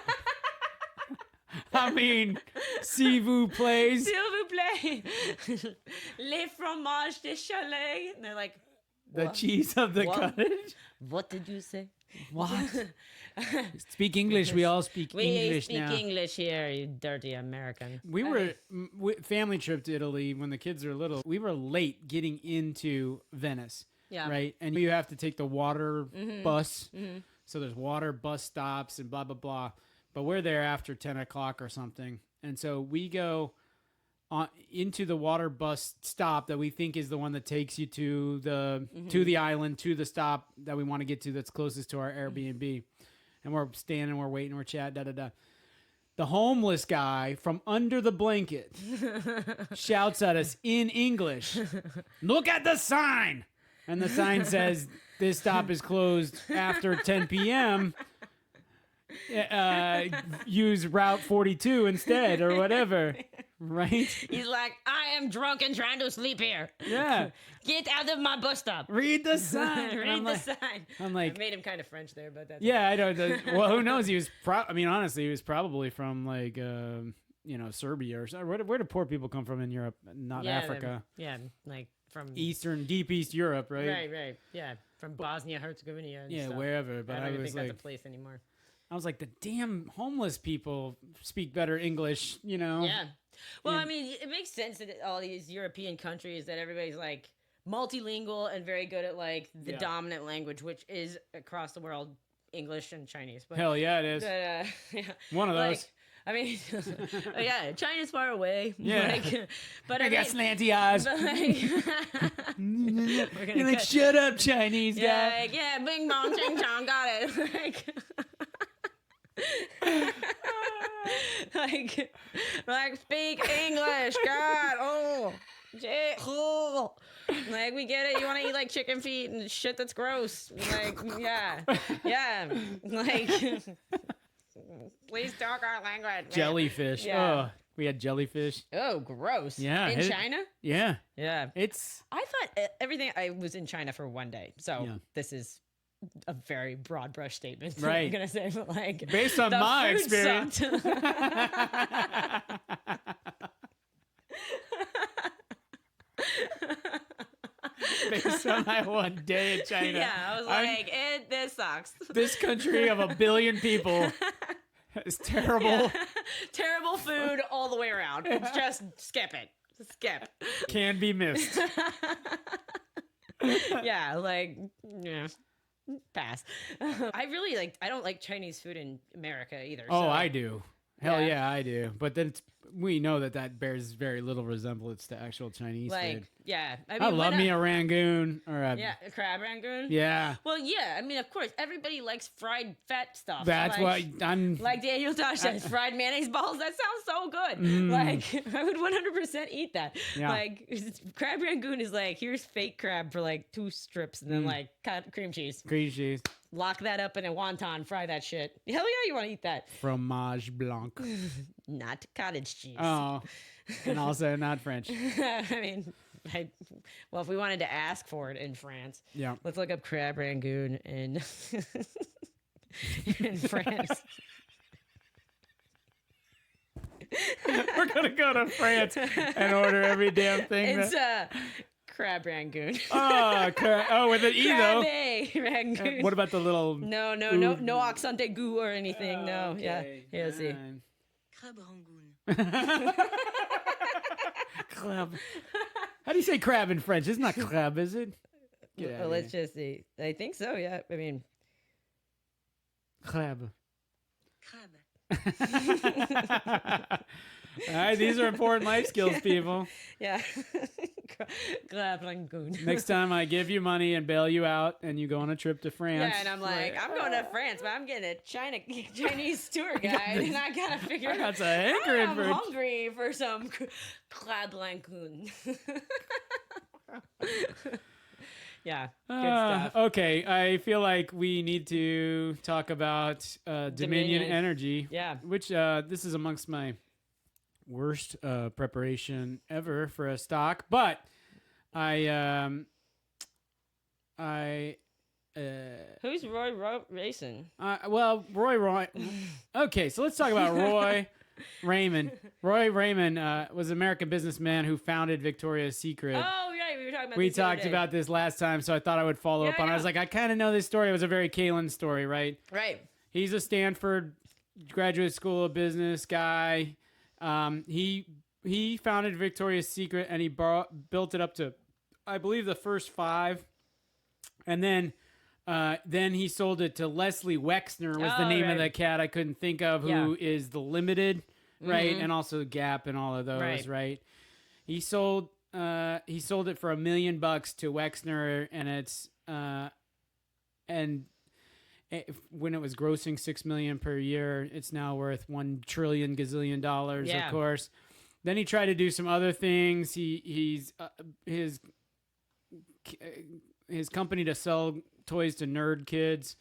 I mean, s'il vous plaît. S'il vous plaît. Les fromages de chalet. And they're like, the cheese of the cottage. What did you say? What? Speak English. We all speak English now. now. We speak English here, you dirty American. We were family trip to Italy when the kids were little. We were late getting into Venice. Yeah. Right. And you have to take the water bus. Mm-hmm. So there's water bus stops and blah, blah, blah. But we're there after 10 o'clock or something. And so we go into the water bus stop that we think is the one that takes you to the island, to the stop that we want to get to that's closest to our Airbnb. And we're standing, we're waiting, we're chatting, da-da-da. The homeless guy from under the blanket shouts at us in English, "Look at the sign!" And the sign says, "This stop is closed after 10 p.m. Use Route 42 instead," or whatever. Right? He's like, "I am drunk and trying to sleep here. Yeah. Get out of my bus stop. Read the sign." Read the sign. I'm like, I made him kind of French there, but that's yeah, I don't. Well, who knows? He was. Honestly, he was probably from like, Serbia or something. Where do poor people come from in Europe? Not Africa. Like from Deep East Europe, right? Right. Yeah, from Bosnia Herzegovina. Yeah, wherever. But I don't even think like, that's a place anymore. I was like, the damn homeless people speak better English, you know? Yeah. Well, I mean, it makes sense that all these European countries that everybody's like multilingual and very good at like the dominant language, which is across the world English and Chinese. But, hell yeah, it is. One of those. I mean, yeah, China's far away. Yeah. But I got slanty eyes. You're like, shut up, Chinese guy. Yeah, bing bong, ching chong, got it. Like speak English, God. Oh, like we get it. You want to eat like chicken feet and shit that's gross. Like yeah, like please talk our language. Jellyfish. Yeah. Oh, we had jellyfish. Oh, gross. Yeah. In China? Yeah. Yeah. It's. I thought everything. I was in China for one day, so this is a very broad brush statement. Right. I'm gonna say, but like based on my food experience. on my one day in China. Yeah, I was like, this sucks. This country of 1 billion people is terrible. Yeah. Terrible food all the way around. Just skip it. Skip. Can be missed. Yeah, like, yeah. Pass. I don't like Chinese food in America either. Oh, so. I do. Hell yeah, I do. But then we know that bears very little resemblance to actual Chinese food. Yeah. I love me a rangoon or a crab rangoon. Yeah. Well, yeah. I mean, of course, everybody likes fried fat stuff. That's what I'm. Like Daniel Tosh says, fried mayonnaise balls. That sounds so good. Like I would 100% eat that. Yeah. Like crab rangoon is like, here's fake crab for like 2 strips and then like cream cheese. Cream cheese. Lock that up in a wonton. Fry that shit. Hell yeah, you want to eat that. Fromage blanc. Not cottage cheese. Oh, and also not French. I mean, if we wanted to ask for it in France, let's look up crab rangoon in France. We're gonna go to France and order every damn thing. It's crab rangoon. Oh, with an E though. Rangoon. What about the little? No accent aigu or anything. No, yeah. Here, let's see. Crab rangoon. Crab. How do you say crab in French? It's not crab, is it? Well, let's just see. I think so. Yeah. I mean, crab. All right, these are important life skills, people. Yeah. Crab rangoon. Next time I give you money and bail you out and you go on a trip to France. Yeah, and I'm like, I'm going to France, but I'm getting a Chinese tour guide, and I gotta figure out. I'm hungry for some crab rangoon. Yeah, good stuff. Okay, I feel like we need to talk about Dominion Energy. Yeah. Which this is amongst my worst preparation ever for a stock, but who's Roy Racing? Well, Roy. Okay, so let's talk about Roy Raymond. Roy Raymond was an American businessman who founded Victoria's Secret. Oh, right. We talked about this last time, so I thought I would follow up on it. I was like, I kind of know this story. It was a very Kalyn story, right? Right. He's a Stanford graduate school of business guy. He founded Victoria's Secret, and he built it up to, I believe, the first 5. And then he sold it to Leslie Wexner was the name of the cat I couldn't think of, who is the Limited, right? And also Gap and all of those, right? He sold it for $1 million to Wexner, and it's when it was grossing $6 million per year, it's now worth $1 trillion gazillion dollars, of course. Then he tried to do some other things. His company to sell toys to nerd kids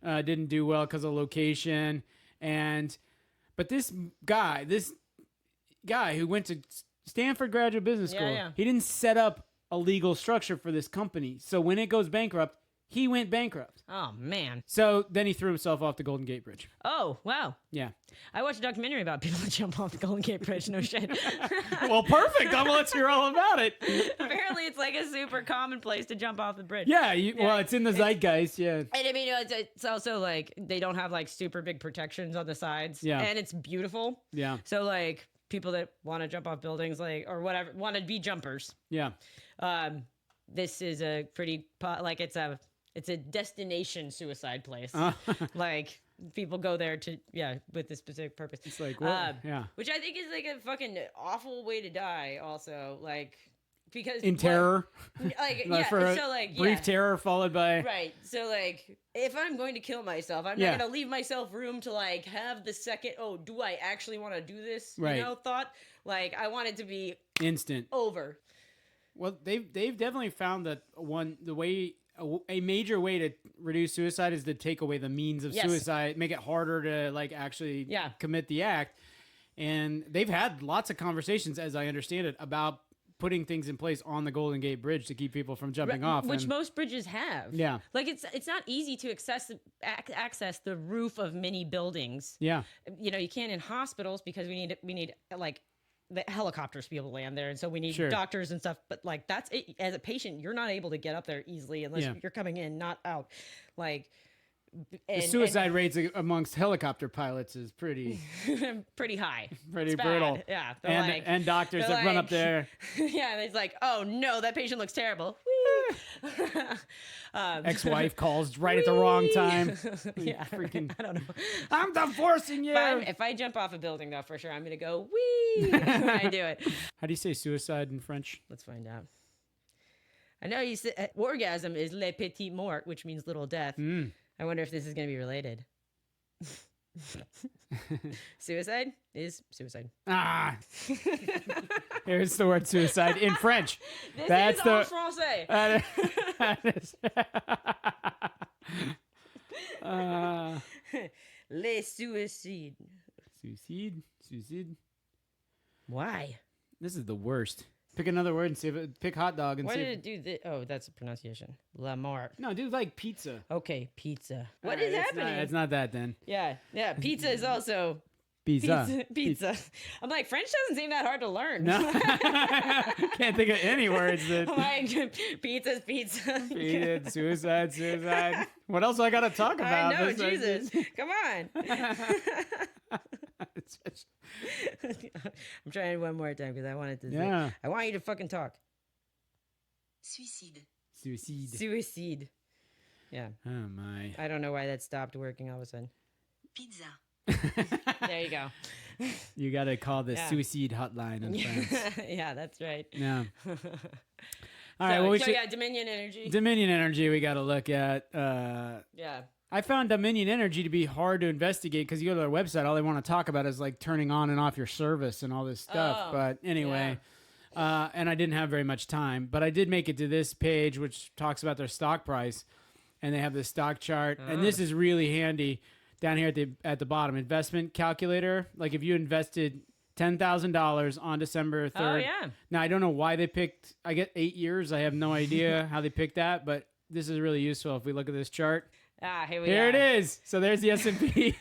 didn't do well because of location. But this guy who went to Stanford Graduate Business School, he didn't set up a legal structure for this company. So when it goes bankrupt, he went bankrupt. Oh, man. So then he threw himself off the Golden Gate Bridge. Oh, wow. Yeah. I watched a documentary about people that jump off the Golden Gate Bridge. No shit. Well, perfect. I'm going to let you hear all about it. Apparently, it's like a super common place to jump off the bridge. Yeah. Well, it's in the zeitgeist. Yeah. And I mean, it's also like they don't have like super big protections on the sides. Yeah. And it's beautiful. Yeah. So like people that want to jump off buildings, like, or whatever, want to be jumpers. Yeah. This is a pretty, like, it's a destination suicide place. Like people go there to, with this specific purpose. It's like, what? Which I think is like a fucking awful way to die also. Like, because in terror, like, so like brief terror followed by right. So like, if I'm going to kill myself, I'm not going to leave myself room to like have the second, oh, do I actually want to do this? Right. You know, thought. Like, I want it to be instant over. Well, they've definitely found that a major way to reduce suicide is to take away the means of suicide, make it harder to like actually commit the act. And they've had lots of conversations, as I understand it, about putting things in place on the Golden Gate Bridge to keep people from jumping off, which most bridges have. Yeah, like it's not easy to access the roof of many buildings. Yeah, you know, you can't in hospitals because we need like the helicopters to be able to land there, and so we need Sure. doctors and stuff. But like that's it. As a patient, you're not able to get up there easily unless you're coming in, not out. Like The suicide rates amongst helicopter pilots is pretty pretty high, pretty It's brutal. bad. Yeah, And doctors that run up there. Yeah, and it's like, oh no, that patient looks terrible. Ex-wife calls right at the wrong time. Yeah, Freaking, I don't know. I'm divorcing you. If I jump off a building, though, for sure, I'm gonna go wee when I do it. How do you say suicide in French? Let's find out. I know you said orgasm is le petit mort, which means little death. I wonder if this is gonna be related. Suicide is suicide. Ah, here's the word suicide in French. This That's is the en français. that is, Les suicides. Suicide. Why? This is the worst. Pick another word and see if it. Pick hot dog and Why see. did If, it do this? Oh, that's a pronunciation. La mort. no, do like pizza. Okay, pizza. What All is right, happening? It's not that then. Yeah. Pizza is also Pizza. pizza. I'm like, French doesn't seem that hard to learn. No. Can't think of any words that. I'm like, pizza's pizza. Suicide. What else I got to talk about? I know, besides- Jesus. Come on. I'm trying one more time because I wanted to. Yeah. I want you to fucking talk. Suicide. Suicide. Yeah. Oh my. I don't know why that stopped working all of a sudden. Pizza. There you go. You got to call the Yeah. suicide hotline in France. Yeah, that's right. Yeah. All right. Well, we should. yeah, Dominion Energy. Dominion Energy, we got to look at. Yeah. I found Dominion Energy to be hard to investigate because you go to their website, all they want to talk about is like turning on and off your service and all this stuff. Oh, But anyway, and I didn't have very much time, but I did make it to this page, which talks about their stock price, and they have the stock chart, and this is really handy down here at the bottom. Investment calculator, like if you invested $10,000 on December 3rd. Oh, yeah. Now I don't know why they picked. I get 8 years. I have no idea how they picked that, but this is really useful if we look at this chart. Ah, here we Here are. it is. So there's the S&P.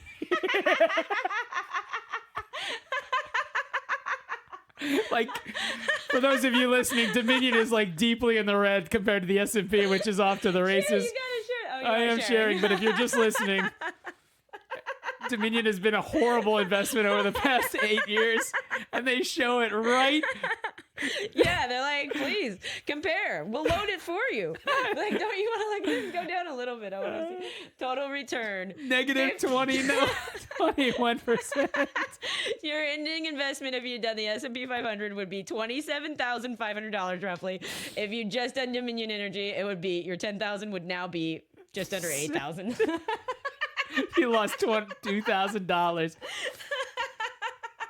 Like, for those of you listening, Dominion is like deeply in the red compared to the S&P, which is off to the races. You gotta share. Oh, you I are am sharing, but if you're just listening, Dominion has been a horrible investment over the past 8 years, and they show it right. Yeah, they're like, please compare. We'll load it for you. Like, don't you want to like go down a little bit? I want to see total return. Negative 21%. Your ending investment if you'd done the S&P 500 would be $27,500 roughly. If you just done Dominion Energy, it would be your $10,000 would now be just under $8,000. You lost $2,000.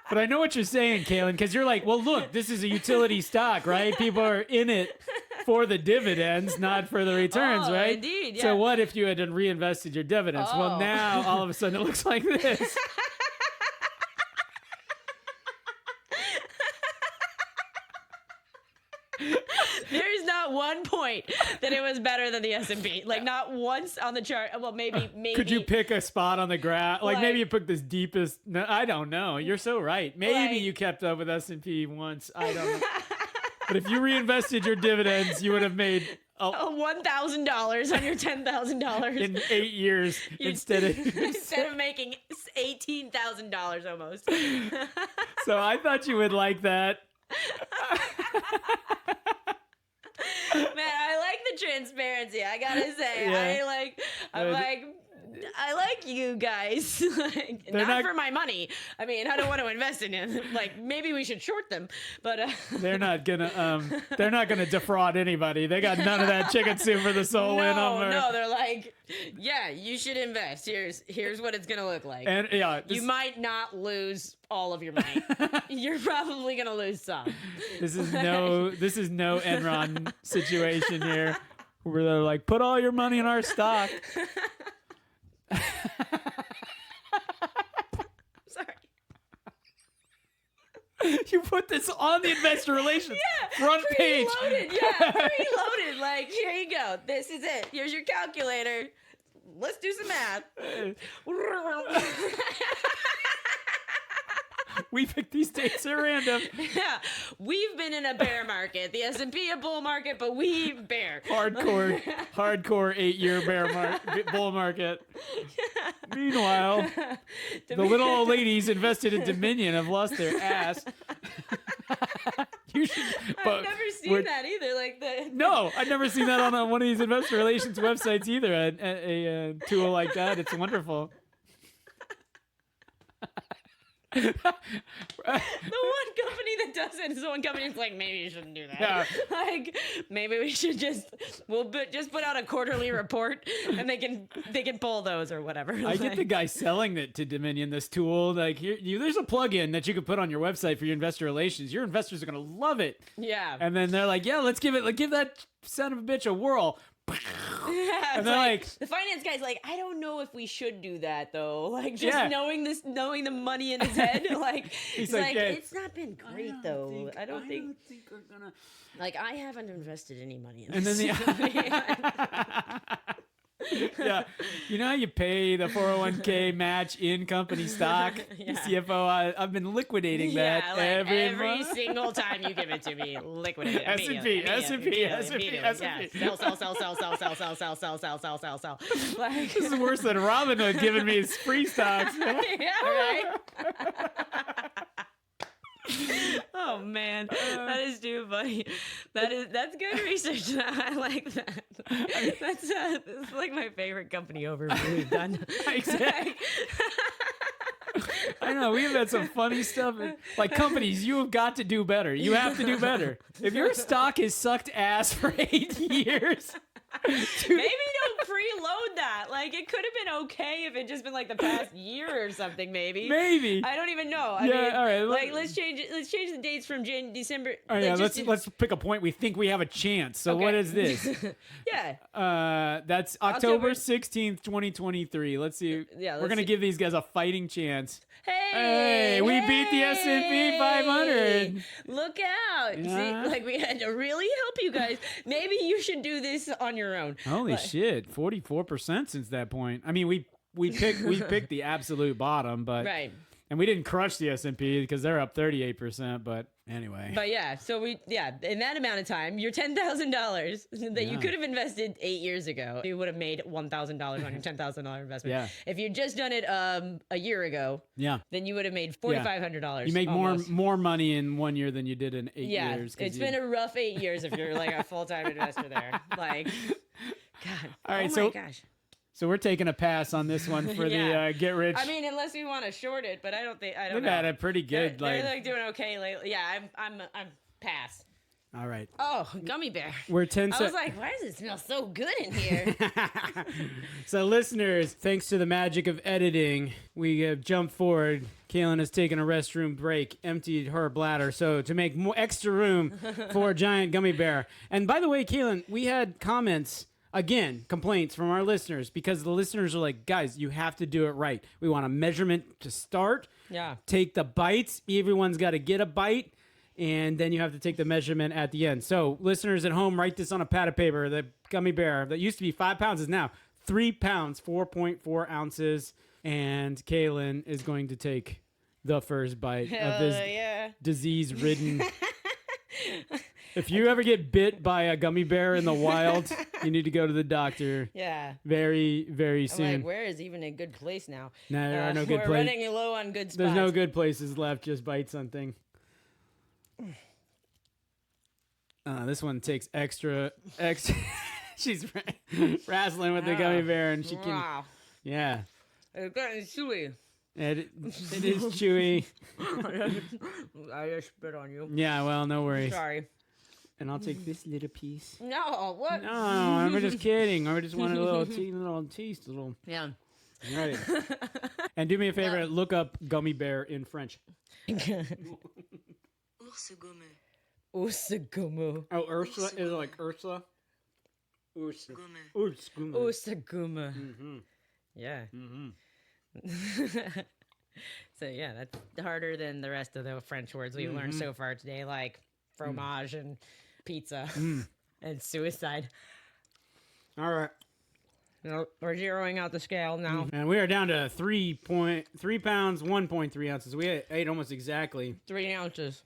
But I know what you're saying, Kalyn, because you're like, well, look, this is a utility stock, right? People are in it for the dividends, not for the returns, Oh, right? indeed, yeah. So what if you had reinvested your dividends? Well, Oh. now all of a sudden it looks like this. There's not one point that it was better than the S&P. Like not once on the chart. Well, maybe. Could you pick a spot on the graph? Like Like- maybe you picked this deepest. No, I don't know. You're so right. Maybe Like- you kept up with S&P once. I don't know. But if you reinvested your dividends, you would have made $1,000 on your $10,000 in 8 years instead of. instead of making $18,000 almost. So I thought you would like that. Man, I like the transparency. I gotta say, Yeah. I like you guys. Like, not for my money. I mean, I don't want to invest in it. Like, maybe we should short them, but They're not gonna defraud anybody. They got none of that chicken soup for the soul in them. no, they're like, yeah, you should invest. Here's what it's gonna look like. And yeah, You might not lose all of your money. You're probably gonna lose some. this is no Enron situation here, where they're like, put all your money in our stock. Sorry. You put this on the investor relations front page. Preloaded, yeah, preloaded. Like, here you go. This is it. Here's your calculator. Let's do some math. We picked these dates at random. Yeah, we've been in a bear market, the S&P a bull market, but we bear. Hardcore 8-year bull market. Meanwhile, the little old ladies invested in Dominion have lost their ass. You should. I've never seen that either. Like the No, I've never seen that on one of these investor relations websites either. A tool like that, it's wonderful. The one company that does it is the one company that's like, maybe you shouldn't do that. Yeah. Like, maybe we should just put out a quarterly report and they can pull those or whatever. I get the guy selling it to Dominion, this tool. Like, there's a plugin that you can put on your website for your investor relations. Your investors are gonna love it. Yeah. And then they're like, yeah, give that son of a bitch a whirle. Yeah, and they're like, the finance guy's like, I don't know if we should do that though. Like, just knowing the money in his head, like he's like, it's not been great though. I don't think we're gonna. Like, I haven't invested any money in this. And then yeah, you know how you pay the 401k match in company stock? Yeah. CFO, I've been liquidating that every single time you give it to me. Liquidate it. S&P. Sell. Like, this is worse than Robinhood giving me his free stocks. Yeah, right. Oh man, that is too funny. That's good research. I like that. That's like my favorite company overview we've done. Exactly. I know, we've had some funny stuff. Like, companies, you have got to do better. You have to do better. If your stock has sucked ass for 8 years. Maybe don't preload that. Like, it could have been okay if it just been like the past year or something. Maybe. I don't even know. I mean, all right. Like, let's change it. Let's change the dates from December. Oh yeah, let's pick a point we think we have a chance. So what is this? Yeah. That's October 16th, 2023. Let's see. Yeah, we're gonna give these guys a fighting chance. Hey, we beat the S&P 500. Look out. Yeah. See, like, we had to really help you guys. Maybe you should do this on your own. Holy shit, 44% since that point. I mean, we picked the absolute bottom, but right. And we didn't crush the S&P because they're up 38%, but anyway. But yeah, so in that amount of time, your $10,000 that you could have invested 8 years ago, you would have made $1,000 on your $10,000 investment. Yeah. If you just done it a year ago, then you would have made $4,500. You make more money in 1 year than you did in 8 years. It's been a rough 8 years if you're like a full-time investor there. Like, God. All right, my gosh. So we're taking a pass on this one for the get rich. I mean, unless we want to short it, but I don't know. We've had it pretty good. They're like doing okay lately. Yeah, I'm pass. All right. Oh, gummy bear. We're 10 I was like, why does it smell so good in here? So listeners, thanks to the magic of editing, we have jumped forward. Kalyn has taken a restroom break, emptied her bladder, so to make more extra room for a giant gummy bear. And by the way, Kalyn, we had comments. Again, complaints from our listeners because the listeners are like, guys, you have to do it right. We want a measurement to start. Yeah. Take the bites. Everyone's got to get a bite. And then you have to take the measurement at the end. So listeners at home, write this on a pad of paper. The gummy bear that used to be 5 pounds is now 3 pounds, 4.4 ounces. And Kalyn is going to take the first bite of this disease-ridden... If you ever get bit by a gummy bear in the wild, you need to go to the doctor. Yeah. Very, very soon. I'm like, where is even a good place now? No, there are no good places. We're running low on good spots. There's no good places left. Just bite something. This one takes extra. She's wrestling with the gummy bear, and she can. Wow. Yeah. It's getting chewy. It is chewy. I just spit on you. Yeah, well, no worries. Sorry. And I'll take this little piece. No, what? No, I'm just kidding. I just wanted a little taste. Yeah. All right. And do me a favor, look up gummy bear in French. Ours gomme. Ours gomme. Oh, Ursula? Is it like Ursula? Ours gomme. Ours gomme. Ours gomme. Mm-hmm. Yeah. Mm-hmm. So yeah, that's harder than the rest of the French words we learned so far today, like fromage and pizza and suicide. All right. Nope, we're zeroing out the scale now. And we are down to 3 pounds, 1.3 ounces. We ate almost exactly. 3 ounces.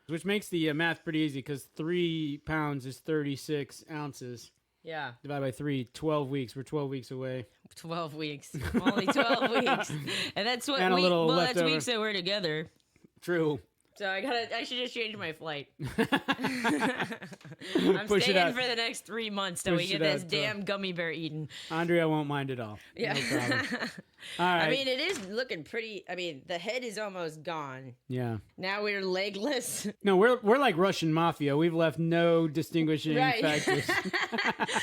Which makes the math pretty easy because 3 pounds is 36 ounces. Yeah. Divided by 3, 12 weeks. We're 12 weeks away. 12 weeks. Only 12 weeks. And that's what And a little that's leftover. weeks that we're together. True. So I should just change my flight. I'm Push it staying out. for the next 3 months till we Push get it this out, damn gummy bear eaten. Andrea won't mind at all. Yeah. No problem. All right. I mean, it is looking pretty. I mean, the head is almost gone. Yeah. Now we're legless. No, we're like Russian mafia. We've left no distinguishing Right. factors.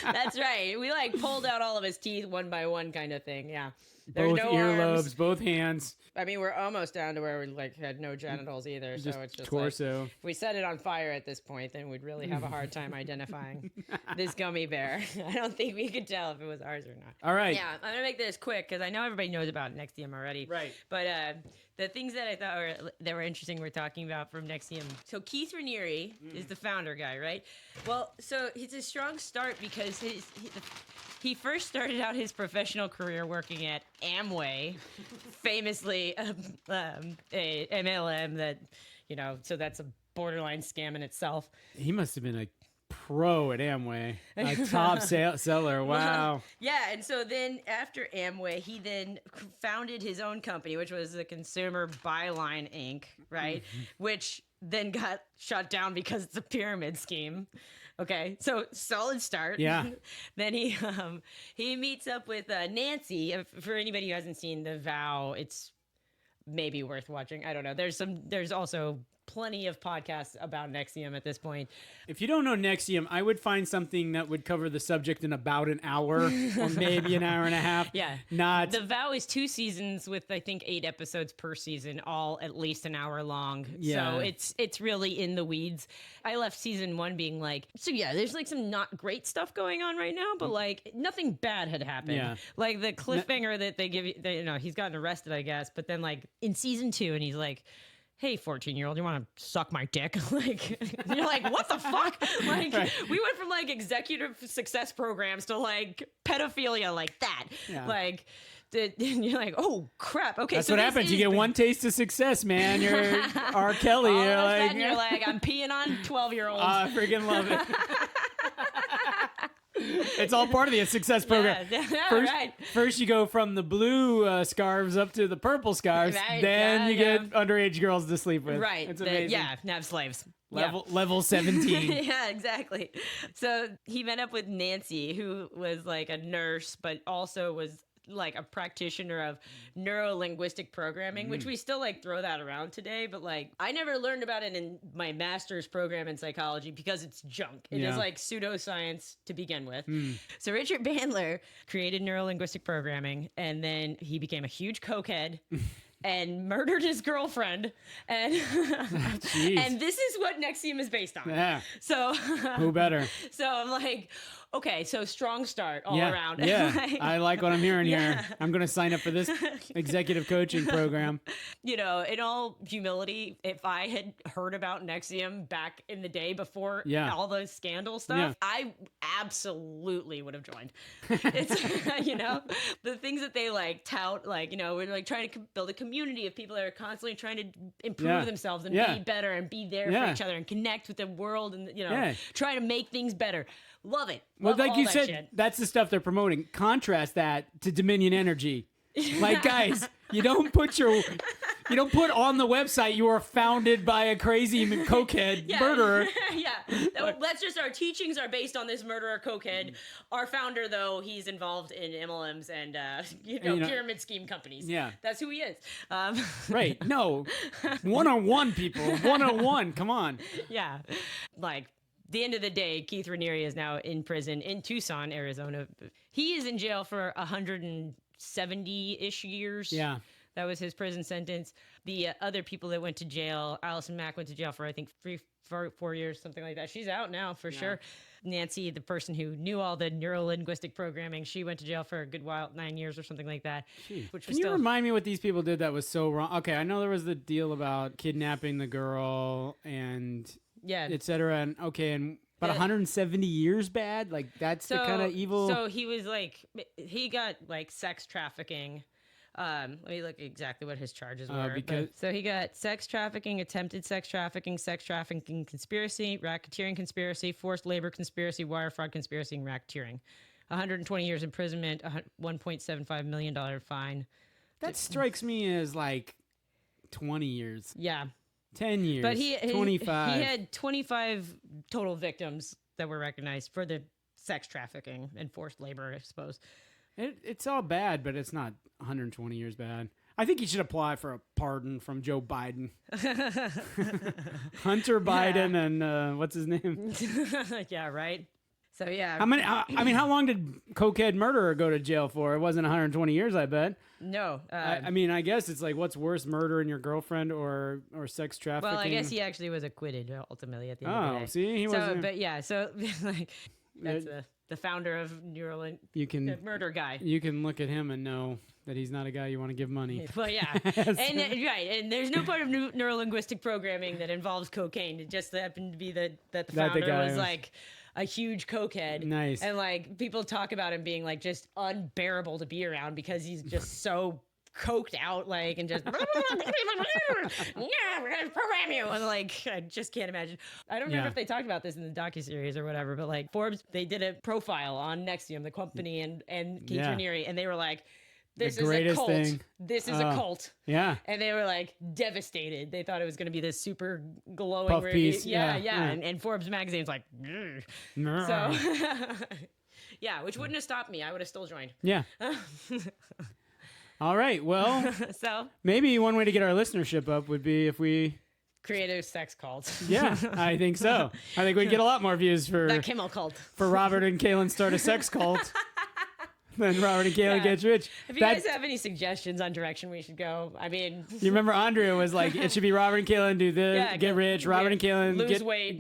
That's right. We like pulled out all of his teeth one by one, kind of thing. Yeah. There's Both no earlobes, arms. both hands, I mean, we're almost down to where we like had no genitals either. So it's just like, torso. if we set it on fire at this point, then we'd really have a hard time identifying this gummy bear. I don't think we could tell if it was ours or not. All right. Yeah, I'm gonna make this quick because I know everybody knows about NXIVM already. Right. But the things that I thought that were interesting we're talking about from NXIVM. So Keith Raniere is the founder guy, right? Well, so it's a strong start because he first started out his professional career working at Amway, famously a MLM that, so that's a borderline scam in itself. He must have been a pro at Amway, a top seller. Wow. Yeah, and so then after Amway, he then founded his own company, which was the Consumer Byline Inc., right? Which then got shut down because it's a pyramid scheme. Okay, so solid start. Yeah. Then he meets up with Nancy. For anybody who hasn't seen The Vow, it's maybe worth watching. I don't know. There's also plenty of podcasts about NXIVM at this point. If you don't know NXIVM, I would find something that would cover the subject in about an hour or maybe an hour and a half. Yeah. Not. The Vow is 2 seasons with, I think, 8 episodes per season, all at least an hour long. Yeah. So it's really in the weeds. I left season 1 being like, so yeah, there's like some not great stuff going on right now, but like nothing bad had happened. Yeah. Like the cliffhanger that they give you, he's gotten arrested, I guess. But then like in season 2 and he's like, hey, 14-year-old, you want to suck my dick? Like, you're like, what the fuck? Like, Right. we went from like executive success programs to like pedophilia like that. Yeah. Like, you're like, oh crap. Okay, That's so what this happens. is You get the- one taste of success, man. You're R. Kelly. All You're of a like, sudden, you're like, I'm peeing on 12-year-olds. I freaking love it. It's all part of the success program. Yeah, right. First, you go from the blue scarves up to the purple scarves. Right, Then yeah, you yeah. get underage girls to sleep with. Right. It's amazing. Yeah, nav slaves. Level 17. Yeah, exactly. So he met up with Nancy, who was like a nurse, but also was like a practitioner of neuro-linguistic programming, which we still like throw that around today, but like I never learned about it in my master's program in psychology because it's junk. It is like pseudoscience to begin with. So Richard Bandler created neuro-linguistic programming, and then he became a huge cokehead and murdered his girlfriend, and and this is what NXIVM is based on. Yeah. So Who better? so I'm like, okay, so strong start all Yeah. around. Yeah. Like, I like what I'm hearing Yeah. here. I'm going to sign up for this executive coaching program. in all humility, if I had heard about NXIVM back in the day before Yeah. all the scandal stuff, Yeah. I absolutely would have joined. It's, the things that they like tout, like, we're like trying to build a community of people that are constantly trying to improve Yeah. themselves and Yeah. be better and be there Yeah. for each other and connect with the world and, Yeah. try to make things better. Love it. Well, Love like all you that said, shit. that's the stuff they're promoting. Contrast that to Dominion Energy. Like, guys, you don't put on the website you are founded by a crazy cokehead murderer. Yeah. That's just our teachings are based on this murderer cokehead. Our founder, though, he's involved in MLMs and pyramid scheme companies. Yeah. That's who he is. Right. No. 101, people. 101. Come on. Yeah. Like, the end of the day, Keith Raniere is now in prison in Tucson, Arizona. He is in jail for 170-ish years. Yeah. That was his prison sentence. The other people that went to jail, Allison Mack went to jail for, I think, 4 years, something like that. She's out now for sure. Nancy, the person who knew all the neuro-linguistic programming, she went to jail for a good while, 9 years or something like that. Which was Can you remind me what these people did that was so wrong? Okay, I know there was the deal about kidnapping the girl and yeah. et cetera. And But 170 years bad? Like, that's the kind of evil... So he was like, he got like sex trafficking. Let me look exactly what his charges were. So he got sex trafficking, attempted sex trafficking conspiracy, racketeering conspiracy, forced labor conspiracy, wire fraud conspiracy, and racketeering. 120 years imprisonment, $1.75 million fine. That strikes me as like 20 years. Yeah. 10 years. But 25. He had 25 total victims that were recognized for the sex trafficking and forced labor, I suppose. It's all bad, but it's not 120 years bad. I think he should apply for a pardon from Joe Biden. Hunter Biden and what's his name? Yeah, right. So yeah. How long did cokehead murderer go to jail for? It wasn't 120 years, I bet. No. I guess it's like, what's worse, murdering your girlfriend or sex trafficking? Well, I guess he actually was acquitted ultimately at the end of the day. See, he wasn't. But yeah, so like that's the founder of Neuralink, the murder guy. You can look at him and know that he's not a guy you want to give money. Well, yeah, and there's no part of neurolinguistic programming that involves cocaine. It just happened to be that the founder was like a huge cokehead. Nice. And like people talk about him being like just unbearable to be around because he's just so coked out, like, and just we're gonna program you, and like I just can't imagine. I don't remember if they talked about this in the docuseries or whatever, but like Forbes, they did a profile on NXIVM, the company, and culinary, and they were like, this is a cult. This is a cult. Yeah. And they were like devastated. They thought it was going to be this super glowing puff review. piece. Yeah. And Forbes magazine's like, so yeah, which wouldn't have stopped me. I would have still joined. Yeah. All right. Well, so maybe one way to get our listenership up would be if we create a sex cult. Yeah, I think so. I think we'd get a lot more views for that Kimmel cult. For Robert and Kalyn start a sex cult. Then Robert and Kalyn gets rich. If you guys have any suggestions on direction we should go, I mean... You remember Andrea was like, it should be Robert and Kalyn do this, get rich, Robert and Kalyn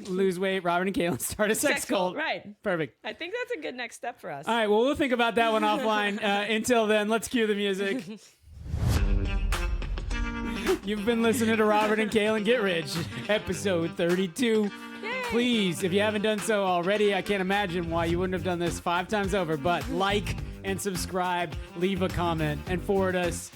lose weight, Robert and Kalyn start a sex cult. Right. Perfect. I think that's a good next step for us. All right, well, we'll think about that one offline. Until then, let's cue the music. You've been listening to Robert and Kalyn Get Rich, episode 32. Please, if you haven't done so already, I can't imagine why you wouldn't have done this 5 times over, but like and subscribe, leave a comment, and forward us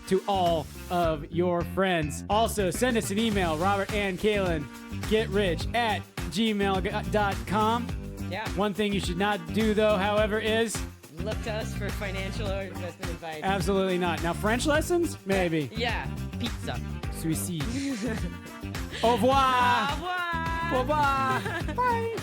to all of your friends. Also, send us an email, robertandkalyngetrich@gmail.com. Yeah. One thing you should not do, though, however, is... look to us for financial or investment advice. Absolutely not. Now, French lessons? Maybe. Yeah. Pizza. Suicide. Au revoir. Au revoir. Au revoir. Bye.